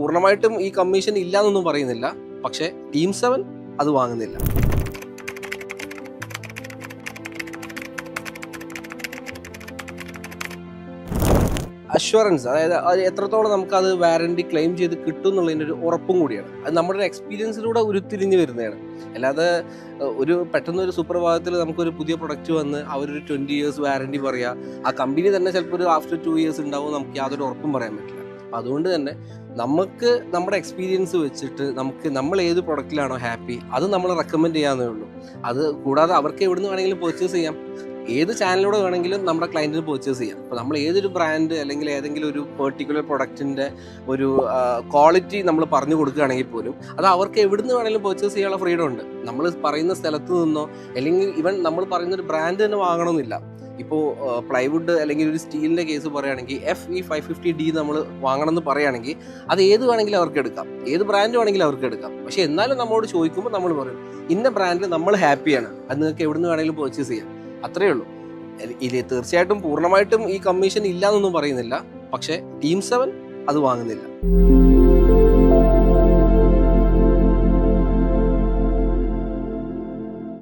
പൂർണ്ണമായിട്ടും ഈ കമ്മീഷൻ ഇല്ല എന്നൊന്നും പറയുന്നില്ല. പക്ഷേ ടീം 7 അത് വാങ്ങുന്നില്ല. അഷ്വറൻസ്, അതായത് അത് എത്രത്തോളം നമുക്കത് വാറണ്ടി ക്ലെയിം ചെയ്ത് കിട്ടും എന്നുള്ളതിൻ്റെ ഒരു ഉറപ്പും കൂടിയാണ്. അത് നമ്മുടെ ഒരു എക്സ്പീരിയൻസിലൂടെ ഉരുത്തിരിഞ്ഞ് വരുന്നതാണ്. അല്ലാതെ പെട്ടെന്നൊരു സുപ്രഭാതത്തിൽ നമുക്കൊരു പുതിയ പ്രൊഡക്റ്റ് വന്ന് അവരൊരു 20 years വാറണ്ടി പറയുക, ആ കമ്പനി തന്നെ ചിലപ്പോൾ ഒരു ആഫ്റ്റർ 2 years ഉണ്ടാവും, നമുക്ക് യാതൊരു ഉറപ്പും പറയാൻ പറ്റില്ല. അപ്പം അതുകൊണ്ട് തന്നെ നമുക്ക് നമ്മുടെ എക്സ്പീരിയൻസ് വെച്ചിട്ട് നമ്മൾ ഏത് പ്രൊഡക്റ്റിലാണോ ഹാപ്പി അത് നമ്മൾ റെക്കമെൻഡ് ചെയ്യാവുന്നേ ഉള്ളൂ. അത് കൂടാതെ അവർക്ക് എവിടുന്ന് വേണമെങ്കിലും പർച്ചേസ് ചെയ്യാം, ഏത് ചാനലിലൂടെ വേണമെങ്കിലും നമ്മുടെ ക്ലയൻറ്റിന് പർച്ചേസ് ചെയ്യാം. അപ്പോൾ നമ്മൾ ഏതൊരു ബ്രാൻഡ് അല്ലെങ്കിൽ ഏതെങ്കിലും ഒരു പെർട്ടിക്കുലർ പ്രൊഡക്റ്റിൻ്റെ ഒരു ക്വാളിറ്റി നമ്മൾ പറഞ്ഞു കൊടുക്കുകയാണെങ്കിൽ പോലും അത് അവർക്ക് എവിടുന്ന് വേണമെങ്കിലും പർച്ചേസ് ചെയ്യാനുള്ള ഫ്രീഡം ഉണ്ട്. നമ്മൾ പറയുന്ന സ്ഥലത്ത് നിന്നോ അല്ലെങ്കിൽ ഈവൻ നമ്മൾ പറയുന്ന ഒരു ബ്രാൻഡ് തന്നെ വാങ്ങണമെന്നില്ല. ഇപ്പോൾ പ്ലൈവുഡ് അല്ലെങ്കിൽ ഒരു സ്റ്റീലിൻ്റെ കേസ് പറയുകയാണെങ്കിൽ FE 550D നമ്മൾ വാങ്ങണമെന്ന് പറയുകയാണെങ്കിൽ അത് ഏത് വേണമെങ്കിലും അവർക്ക് എടുക്കാം, ഏത് ബ്രാൻഡ് വേണമെങ്കിലും അവർക്ക് എടുക്കാം. പക്ഷേ എന്നാലും നമ്മളോട് ചോദിക്കുമ്പോൾ നമ്മൾ പറയും ഇന്ന ബ്രാൻഡിൽ നമ്മൾ ഹാപ്പിയാണ്, അത് നിങ്ങൾക്ക് എവിടുന്ന് വേണമെങ്കിലും പർച്ചേസ് ചെയ്യാം. അത്രയേ ഉള്ളൂ. തീർച്ചയായിട്ടും പൂർണ്ണമായിട്ടും ഈ കമ്മീഷൻ ഇല്ല എന്നൊന്നും പറയുന്നില്ല. പക്ഷേ ടീം 7 അത് വാങ്ങുന്നില്ല.